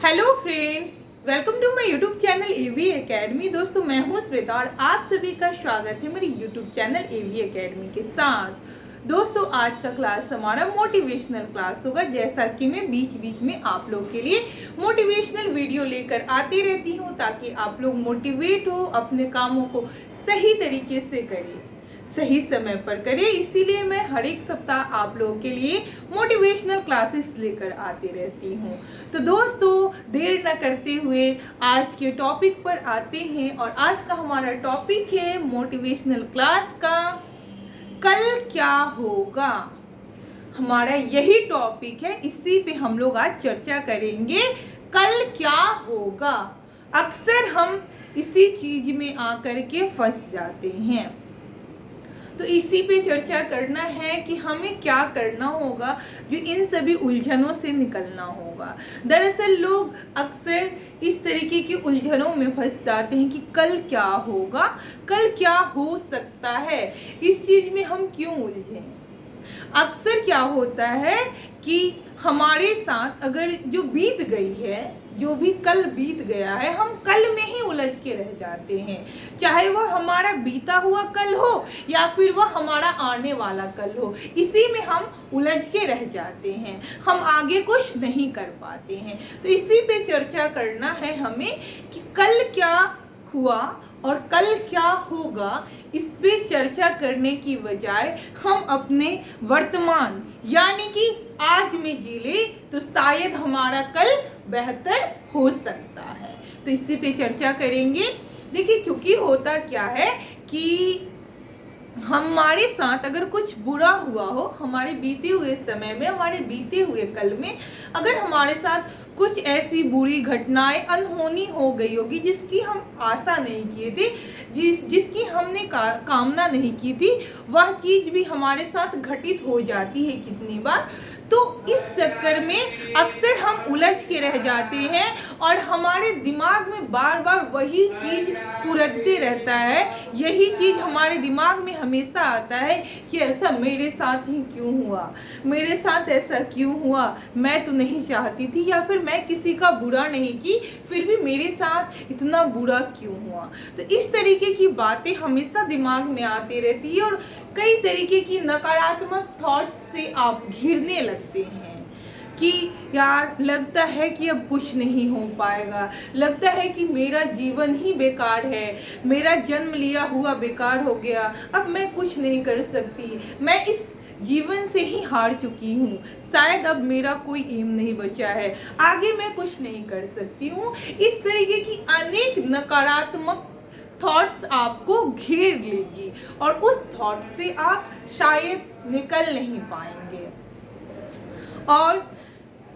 Hello friends, welcome to my YouTube channel AV academy. दोस्तों, मैं हूं श्वेता और आप सभी का स्वागत है मेरे यूट्यूब चैनल एवी एकेडमी के साथ। दोस्तों, आज का क्लास हमारा मोटिवेशनल क्लास होगा। जैसा कि मैं बीच बीच में आप लोग के लिए मोटिवेशनल वीडियो लेकर आती रहती हूं ताकि आप लोग मोटिवेट हो, अपने कामों को सही तरीके से करें, सही समय पर करें। इसीलिए मैं हर एक सप्ताह आप लोगों के लिए मोटिवेशनल क्लासेस लेकर आती रहती हूँ। तो दोस्तों, देर न करते हुए आज के टॉपिक पर आते हैं और आज का हमारा टॉपिक है मोटिवेशनल क्लास का कल क्या होगा। हमारा यही टॉपिक है, इसी पे हम लोग आज चर्चा करेंगे। कल क्या होगा। अक्सर हम इसी चीज में आकर के फंस जाते हैं, तो इसी पे चर्चा करना है कि हमें क्या करना होगा जो इन सभी उलझनों से निकलना होगा। दरअसल लोग अक्सर इस तरीके की उलझनों में फंस जाते हैं कि कल क्या होगा, कल क्या हो सकता है। इस चीज में हम क्यों उलझे। अक्सर क्या होता है कि हमारे साथ अगर जो बीत गई है, जो भी कल बीत गया है, हम कल में ही उलझ के रह जाते हैं। चाहे वह हमारा बीता हुआ कल हो या फिर वह हमारा आने वाला कल हो, इसी में हम उलझ के रह जाते हैं। हम आगे कुछ नहीं कर पाते हैं। तो इसी पे चर्चा करना है हमें कि कल क्या हुआ और कल क्या होगा। इस पे चर्चा करने की बजाय हम अपने वर्तमान यानी कि आज में जी ले तो शायद हमारा कल बेहतर हो सकता है। तो इसी पे चर्चा करेंगे। देखिए, चूंकि होता क्या है कि हमारे साथ अगर कुछ बुरा हुआ हो, हमारे बीते हुए समय में, हमारे बीते हुए कल में अगर हमारे साथ कुछ ऐसी बुरी घटनाएं अनहोनी हो गई होगी जिसकी हम आशा नहीं किए थे, जिसकी हमने कामना नहीं की थी, वह चीज भी हमारे साथ घटित हो जाती है कितनी बार। तो इस चक्कर में अक्सर हम उलझ के रह जाते हैं और हमारे दिमाग में बार बार वही चीज कुरदते रहता है। यही चीज हमारे दिमाग में हमेशा आता है कि ऐसा मेरे साथ ही क्यों हुआ, मेरे साथ ऐसा क्यों हुआ, मैं तो नहीं चाहती थी, या फिर मैं किसी का बुरा नहीं की फिर भी मेरे साथ इतना बुरा क्यों हुआ। तो इस तरीके की बातें हमेशा दिमाग में आती रहती है और कई तरीके की नकारात्मक थॉट्स से आप घिरने लगते हैं कि यार लगता है कि अब कुछ नहीं हो पाएगा, लगता है कि मेरा जीवन ही बेकार है, मेरा जन्म लिया हुआ बेकार हो गया, अब मैं कुछ नहीं कर सकती, मैं इस जीवन से ही हार चुकी हूँ, शायद अब मेरा कोई एम नहीं बचा है, आगे मैं कुछ नहीं कर सकती हूँ। इस तरीके की अनेक नकारात्मक थॉट्स आपको घेर लेगी और उस थॉट से आप शायद निकल नहीं पाएंगे। और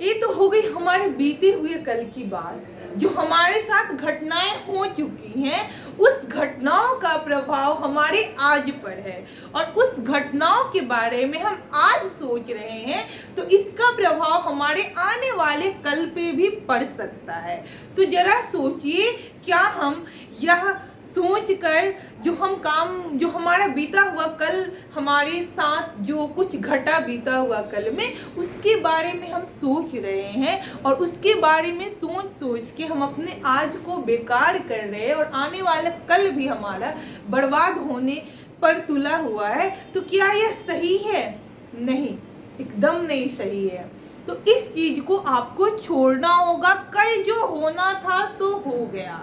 ये तो हो गई हमारे बीते हुए कल की बात, जो हमारे साथ घटनाएं हो चुकी हैं, उस घटनाओं का प्रभाव हमारे आज पर है और उस घटनाओं के बारे में हम आज सोच रहे हैं, तो इसका प्रभाव हमारे आने वाले कल पे भी पड़ सकता है। तो जरा सोचिए, क्या हम यह सोचकर जो हमारा बीता हुआ कल, हमारे साथ जो कुछ घटा बीता हुआ कल में, उसके बारे में हम सोच रहे हैं और उसके बारे में सोच सोच के हम अपने आज को बेकार कर रहे हैं और आने वाला कल भी हमारा बर्बाद होने पर तुला हुआ है। तो क्या यह सही है? नहीं, एकदम नहीं सही है। तो इस चीज को आपको छोड़ना होगा। कल जो होना था सो हो गया,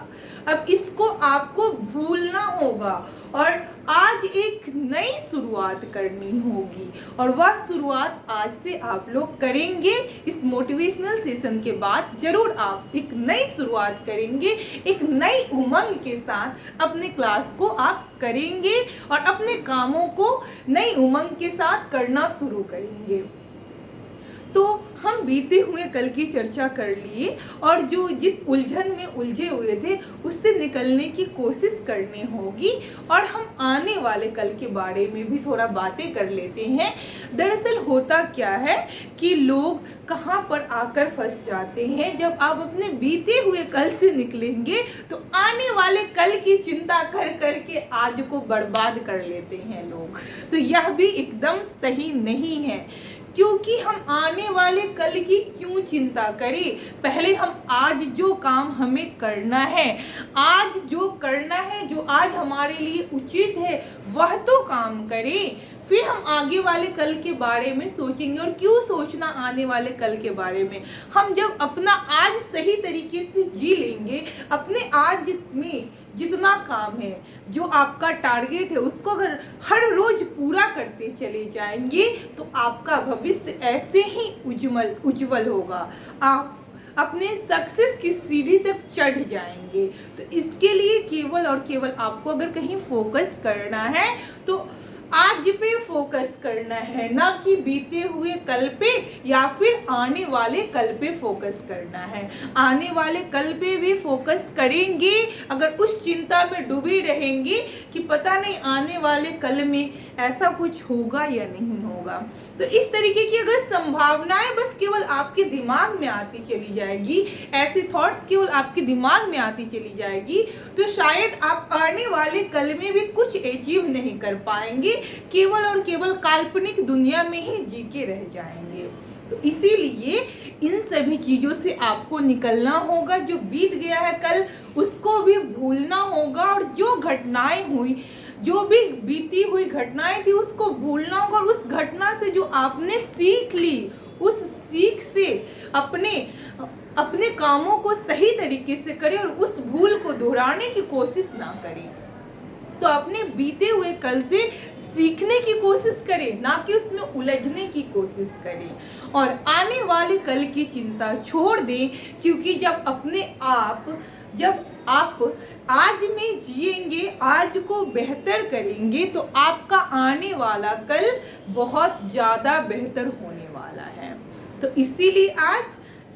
अब इसको आपको भूलना होगा और आज एक नई शुरुआत करनी होगी और वह शुरुआत आज से आप लोग करेंगे। इस मोटिवेशनल सेशन के बाद जरूर आप एक नई शुरुआत करेंगे, एक नई उमंग के साथ अपने क्लास को आप करेंगे और अपने कामों को नई उमंग के साथ करना शुरू करेंगे। तो हम बीते हुए कल की चर्चा कर लिए और जो जिस उलझन में उलझे हुए थे उससे निकलने की कोशिश करनी होगी और हम आने वाले कल के बारे में भी थोड़ा बातें कर लेते हैं। दरअसल होता क्या है कि लोग कहाँ पर आकर फंस जाते हैं, जब आप अपने बीते हुए कल से निकलेंगे तो आने वाले कल की चिंता कर करके आज को बर्बाद कर लेते हैं लोग। तो यह भी एकदम सही नहीं है, क्योंकि हम आने वाले कल की क्यों चिंता करें। पहले हम आज जो काम हमें करना है, आज जो करना है, जो आज हमारे लिए उचित है वह तो काम करें, फिर हम आगे वाले कल के बारे में सोचेंगे। और क्यों सोचना आने वाले कल के बारे में, हम जब अपना आज सही तरीके से जी लेंगे, अपने आज में जितना काम है, जो आपका टारगेट है, उसको अगर हर रोज पूरा करते चले जाएंगे तो आपका भविष्य ऐसे ही उज्जवल होगा। आप अपने सक्सेस की सीढ़ी तक चढ़ जाएंगे। तो इसके लिए केवल और केवल आपको अगर कहीं फोकस करना है तो आज पे फोकस करना है, ना कि बीते हुए कल पे या फिर आने वाले कल पे फोकस करना है। आने वाले कल पे भी फोकस करेंगे अगर उस चिंता में डूबे रहेंगे कि पता नहीं आने वाले कल में ऐसा कुछ होगा या नहीं होगा। तो इस तरीके की अगर संभावनाएं बस केवल आपके दिमाग में आती चली जाएगी, ऐसे थॉट्स केवल आपके दिमाग में आती चली जाएगी, तो शायद आप आने वाले कल में भी कुछ अचीव नहीं कर पाएंगे, केवल और केवल काल्पनिक दुनिया में ही जी के रह जाएंगे। तो इसीलिए इन सभी चीजों से आपको निकलना होगा। जो बीत गया है कल उसको भी भूलना होगा, और जो घटनाएं हुई, जो भी बीती हुई घटनाएं थी उसको भूलना होगा। और उस घटना से जो आपने सीख ली, उस सीख से अपने कामों को सही तरीके से करें और उस भूल को दोहराने की कोशिश ना करें। तो अपने बीते हुए कल से सीखने की कोशिश करें, ना कि उसमें उलझने की कोशिश करें। और आने वाले कल की चिंता छोड़ दें, क्योंकि जब आप आज में जिएंगे, आज को बेहतर करेंगे, तो आपका आने वाला कल बहुत ज़्यादा बेहतर होने वाला है। तो इसीलिए आज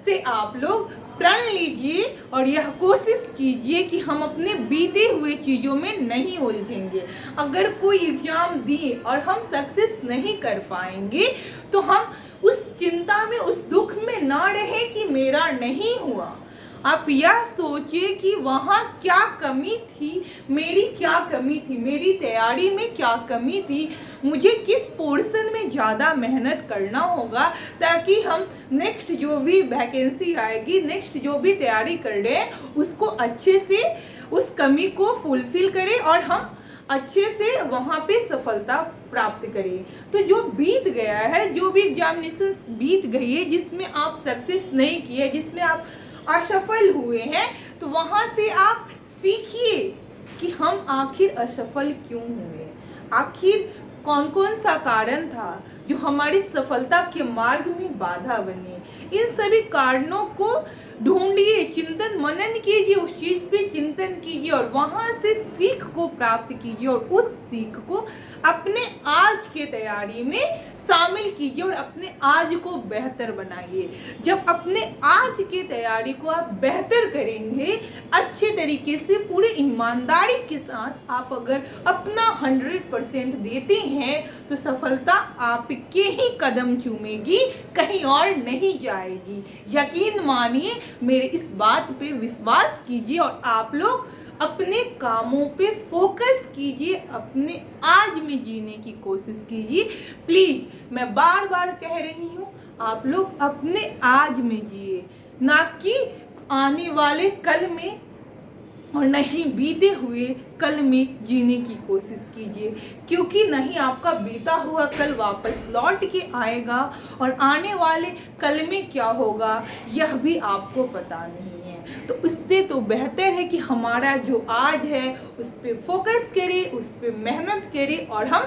से आप लोग प्रण लीजिए और यह कोशिश कीजिए कि हम अपने बीते हुए चीज़ों में नहीं उलझेंगे। अगर कोई एग्जाम दिए और हम सक्सेस नहीं कर पाएंगे तो हम उस चिंता में, उस दुख में ना रहे कि मेरा नहीं हुआ। आप यह सोचिए कि वहाँ क्या कमी थी, मेरी क्या कमी थी, मेरी तैयारी में क्या कमी थी, मुझे किस पोर्शन में ज़्यादा मेहनत करना होगा, ताकि हम नेक्स्ट जो भी वैकेंसी आएगी, नेक्स्ट जो भी तैयारी कर रहे हैं उसको अच्छे से, उस कमी को फुलफिल करें और हम अच्छे से वहाँ पे सफलता प्राप्त करें। तो जो बीत गया है, जो भी एग्जामिनेशन बीत गई है, जिसमें आप सक्सेस नहीं किए, जिसमें आप असफल हुए हैं, तो वहां से आप सीखिए कि हम आखिर असफल क्यों हुए, आखिर कौन कौन सा कारण था जो हमारी सफलता के मार्ग में बाधा बने। इन सभी कारणों को ढूंढिए, चिंतन मनन कीजिए, उस चीज पे चिंतन कीजिए और वहां से सीख को प्राप्त कीजिए और उस सीख को अपने आज के तैयारी में शामिल कीजिए और अपने आज को बेहतर बनाइए। जब अपने आज की तैयारी को आप बेहतर करेंगे, अच्छे तरीके से, पूरे ईमानदारी के साथ आप अगर अपना 100% देते हैं तो सफलता आपके ही कदम चूमेगी, कहीं और नहीं जाएगी। यकीन मानिए, मेरे इस बात पे विश्वास कीजिए और आप लोग अपने कामों पे फोकस कीजिए, अपने आज में जीने की कोशिश कीजिए। प्लीज मैं बार बार कह रही हूँ, आप लोग अपने आज में जिए, ना कि आने वाले कल में और नहीं बीते हुए कल में जीने की कोशिश कीजिए, क्योंकि नहीं आपका बीता हुआ कल वापस लौट के आएगा और आने वाले कल में क्या होगा यह भी आपको पता नहीं है। तो उससे तो बेहतर है कि हमारा जो आज है उस पर फोकस करें, उस पर मेहनत करें और हम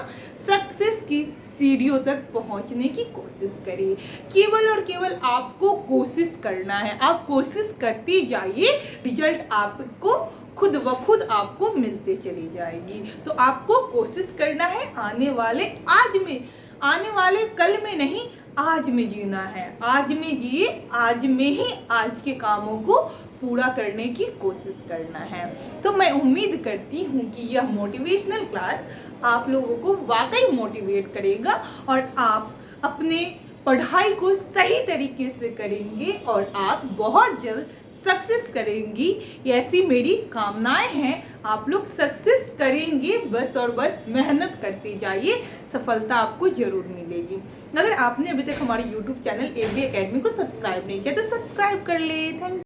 सक्सेस की सीढ़ियों तक पहुंचने की कोशिश करें। केवल और केवल आपको कोशिश करना है, आप कोशिश करते जाइए, रिजल्ट आपको खुद व खुद आपको मिलते चली जाएगी। तो आपको कोशिश करना है आने वाले आज में, आने वाले कल में नहीं, आज में जीना है। आज में जिए, आज में ही आज के कामों को पूरा करने की कोशिश करना है। तो मैं उम्मीद करती हूँ कि यह मोटिवेशनल क्लास आप लोगों को वाकई मोटिवेट करेगा और आप अपने पढ़ाई को सही तरीके से करेंगे और आप बहुत जल्द सक्सेस करेंगी, ऐसी मेरी कामनाएं हैं। आप लोग सक्सेस करेंगे, बस और बस मेहनत करते जाइए, सफलता आपको जरूर मिलेगी। अगर आपने अभी तक हमारे यूट्यूब चैनल AV एकेडमी को सब्सक्राइब नहीं किया तो सब्सक्राइब कर ले। थैंक